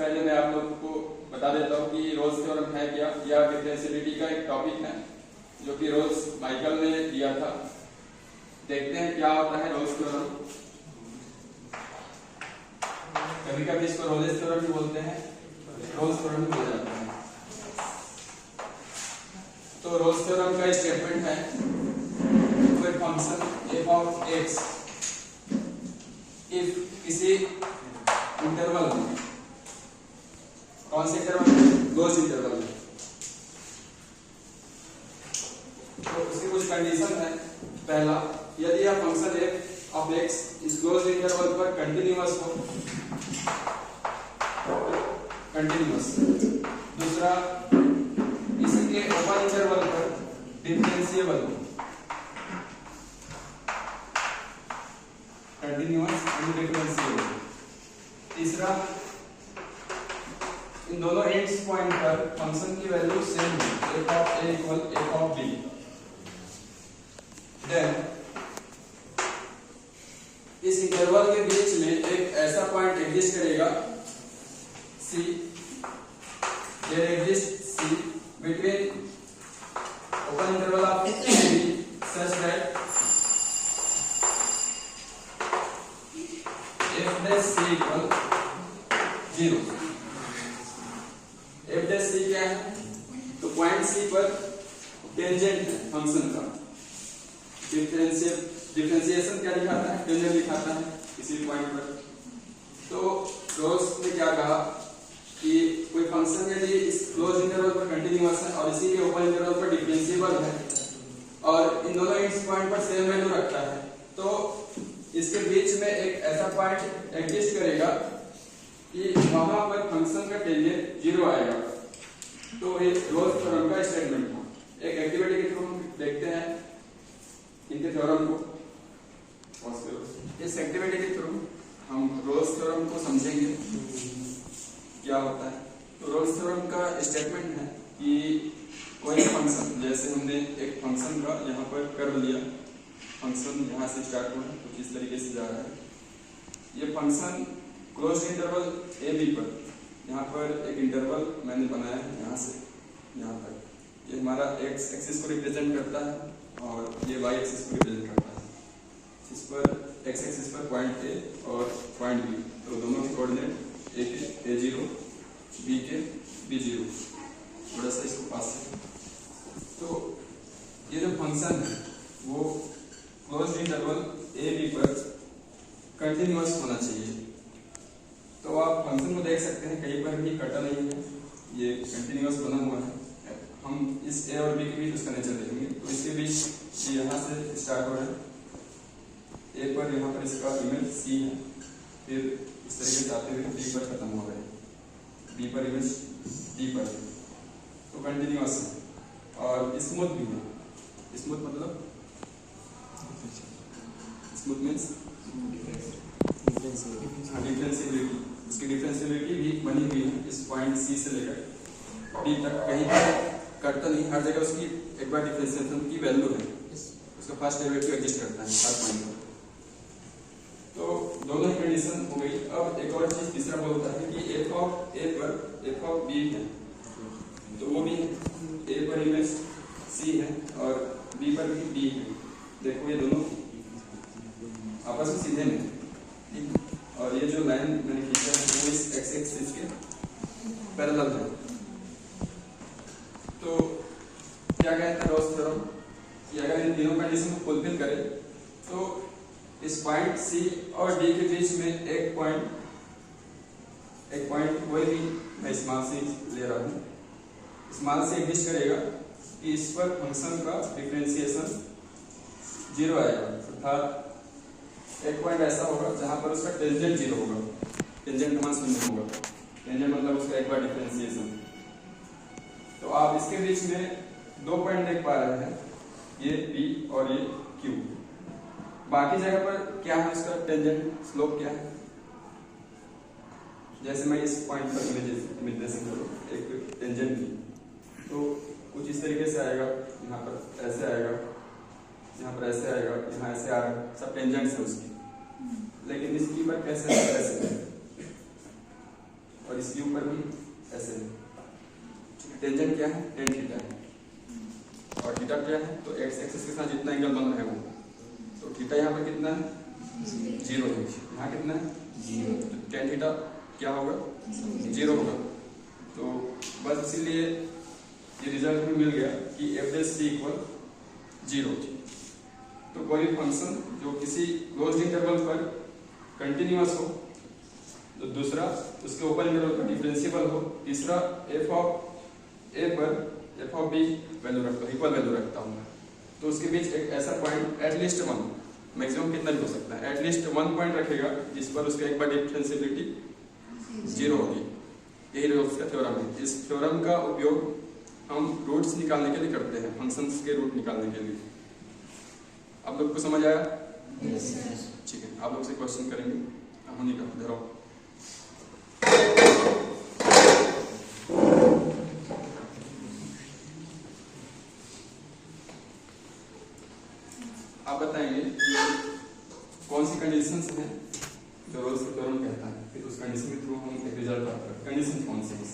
पहले मैं आप लोगों को बता देता हूँ कि रोल्स थ्योरम है क्या। यह डिफरेंशियलिटी का एक टॉपिक है जो कि रोल्स माइकल ने दिया था। देखते हैं क्या होता है रोल्स थ्योरम। कभी कभी इसको रोल्स थ्योरम भी बोलते हैं, रोल्स थ्योरम भी बोला जाता है। तो रोल्स थ्योरम का स्टेटमेंट है कोई function f of x if किसी इंटरवल में, कौन से इंटरवल में, क्लोज इंटरवल में, तो उसकी कुछ कंडीशन है। पहला, यदि यह फंक्शन f ऑफ x इस क्लोज इंटरवल पर कंटिन्यूअस हो, कंटिन्यूअस। दूसरा, इसके ओपन इंटरवल पर डिफरेंशिएबल हो, कंटिन्यूअस एंड डिफरेंशिएबल। तीसरा, इन दोनों एंड्स पॉइंट पर फंक्शन की वैल्यू सेम हो, f of a equal f of b। Then इस इंटरवल के बीच में एक ऐसा पॉइंट एग्जिस्ट करेगा c, there exists c between open interval of a b such that f dash c equal 0। f dash c क्या है? तो पॉइंट c पर टेंजेंट है फंक्शन का। डिफरेंशिएशन क्या दिखाता है? टेंजेंट दिखाता है किसी पॉइंट पर। तो रोल्स ने क्या कहा कि कोई फंक्शन यदि इस क्लोज इंटरवल पर कंटिन्यूअस है और इसी के ओपन इंटरवल पर डिफरेंशिएबल है और इन दोनों एंड्स पॉइंट पर सेम वैल्यू रखता है, तो इसके बीच में एक ऐसा पॉइंट एग्जिस्ट करेगा कि वहां पर फंक्शन का टेंजेंट 0 आएगा। तो ये रोल्स थ्योरम का स्टेटमेंट है। एक एक्टिविटी के थ्रू देखते हैं इनके थ्योरम को। इस एक्टिविटी के थ्रू हम रोल्स थ्योरम को समझेंगे क्या होता है। तो रोल्स थ्योरम का स्टेटमेंट है कि कोई फंक्शन, जैसे हमने एक फंक्शन का यहाँ पर कर्व लिया, फंक्शन यहाँ से स्टार्ट हुआ कुछ इस तरीके से जा रहा है। ये function close interval A B पर, यहाँ पर एक इंटरवल मैंने बनाया है यहाँ से यहाँ तक। ये हमारा एक्स एक्सिस को रिप्रेजेंट करता है और ये वाई एक्सिस को रिप्रेजेंट करता है। इस पर एक्स एक्सिस पर पॉइंट ए और पॉइंट बी, तो दोनों के कोऑर्डिनेट ए के a0, b के b0। थोड़ा सा इसको पास से, तो ये जो फंक्शन है वो क्लोज इंटरवल ए बी पर कंटिन्यूअस होना चाहिए। तो आप फंक्शन को देख सकते हैं, कहीं पर भी कटा नहीं है, ये कंटिन्यूअस बना हुआ है। हम इस ए और बी के बीच उसका नेचर देखेंगे। तो इसके बीच यहाँ से स्टार्ट हो रहा है, ए पर यहाँ पर इसका इमेज सी है, फिर इस तरीके से आते हुए बी पर खत्म हो रहा है, बी पर इमेज डी पर है। तो कंटिन्यूअस है और स्मूथ भी है। स्मूथ मतलब स्मूथ मीन्स डिफरेंशिएबिलिटी, उसकी डिफरेंशिएबिलिटी भी बनी हुई है इस पॉइंट सी से लेकर डी तक, कहीं पर कटता नहीं, हर जगह उसकी एक बार डिफरेंशिएशन की वैल्यू है, उसका फर्स्ट डेरिवेटिव एग्जिस्ट करता है हर पॉइंट पर। तो दोनों ही कंडीशन हो गई। अब एक और चीज तीसरा बोलता है कि f ऑफ a पर f ऑफ b है, तो वो भी a पर इमेज c है और b पर भी b है। देखो ये दोनों आपस में सीधे में, और ये जो लाइन मैंने खींचा है वो इस x एक्सिस के पैरेलल है। तो क्या कहता है रोल्स थ्योरम कि अगर इन तीनों कंडीशन को फुलफिल करे तो इस पॉइंट C और D के बीच में एक पॉइंट कोई भी, मैं स्मॉल सी ले रहा हूँ, स्मॉल सी एग्जिस्ट करेगा कि इस पर फंक्शन का डिफरेंशिएशन 0 आएगा। अर्थात एक पॉइंट ऐसा होगा जहां पर उसका टेंजेंट 0 होगा, टेंजेंट मान 0 होगा। टेंजेंट मतलब उसका एक बार डिफरेंशिएशन। तो आप इसके बीच में दो पॉइंट देख पा रहे हैं, ये P और ये Q। बाकी जगह पर क्या है उसका टेंजेंट स्लोप क्या है? जैसे मैं इस पॉइंट पर इमेज करूँ एक टेंजेंट की, तो कुछ इस तरीके से आएगा, यहाँ पर ऐसे आएगा, यहाँ पर ऐसे आएगा, यहाँ ऐसे आ रहा है, सब टेंजेंट्स है उसकी। लेकिन इसकी पर कैसे इसके ऊपर भी ऐसे है। टेंजेंट क्या है? टेन थीटा है। और थीटा क्या है? तो एक्स एक्सिस के साथ जितना एंगल बन रहा है वो, तो थीटा यहाँ पर कितना है? 0 है। यहाँ कितना है? 0। तो टेन थीटा क्या होगा? 0 होगा। तो बस इसीलिए ये रिजल्ट में मिल गया कि एफ डैश सी इक्वल 0। तो कोई फंक्शन जो किसी क्लोज्ड इंटरवल पर कंटिन्यूअस हो, तो दूसरा उसके ओपन इंटरवल पर डिफरेंशिएबल हो, तीसरा एफ ऑफ ए पर एफ ऑफ बी वैल्यू रखता हूँ, इक्वल वैल्यू रखता हूँ, तो उसके बीच एक ऐसा पॉइंट एटलीस्ट 1, मैक्सिमम कितना भी हो सकता है, एटलीस्ट 1 पॉइंट रखेगा जिस पर उसका एक बार डिफरेंशिएबिलिटी 0 होगी। यही रोल्स का थ्योरम है। इस थ्योरम का उपयोग हम रूट्स निकालने के लिए करते हैं, फंक्शंस के रूट निकालने के लिए। आप लोग को समझ आया? ठीक है, आप लोग से क्वेश्चन करेंगे। होनी का धरो। आप बताएंगे कि कौन सी कंडीशंस हैं जो रोल्स का थ्योरम कहता है, फिर उस कंडीशन के थ्रू हम एक रिजल्ट प्राप्त करते हैं। कंडीशन कौन सी है?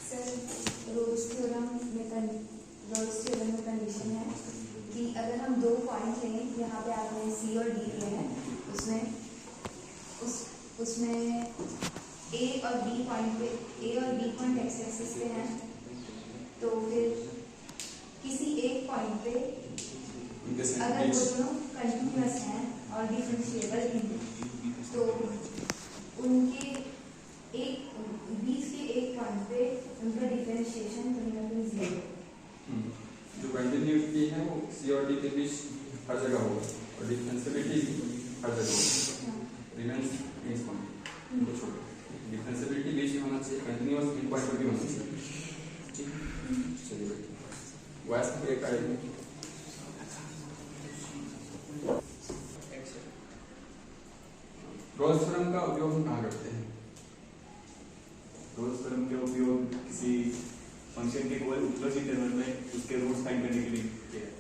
सर रोल्स थ्योरम में कंडीशन है कि अगर हम 2 पॉइंट लें, यहाँ पे आपने सी और डी लिए हैं, उसमें ए और बी पॉइंट एक्स एक्सिस पे हैं, तो फिर किसी एक पॉइंट पे अगर वो दोनों कंटिन्यूअस हैं और डिफरेंशिएबल हैं, तो उनके बीच के एक पॉइंट पे उनका डिफरेंशिएशन कहीं ना कहीं 0। जो कंटिन्यूटी है वो सी और डी के बीच हर जगह होगा और डिफरेंशिएबिलिटी हर जगह होगी। रिमेंस मींस पॉइंट को छोड़, डिफरेंशिएबिलिटी बीच में होना चाहिए, कंटिन्यूअस इन पॉइंट पर भी होना चाहिए। ठीक, चलिए वाइस पे एक आएगी। रोल्स थ्योरम का उपयोग हम कहाँ करते हैं? रोल्स थ्योरम का उपयोग किसी फंक्शन के कोई क्लोज्ड इंटरवल में उसके रूट्स फाइंड करने के लिए किया है।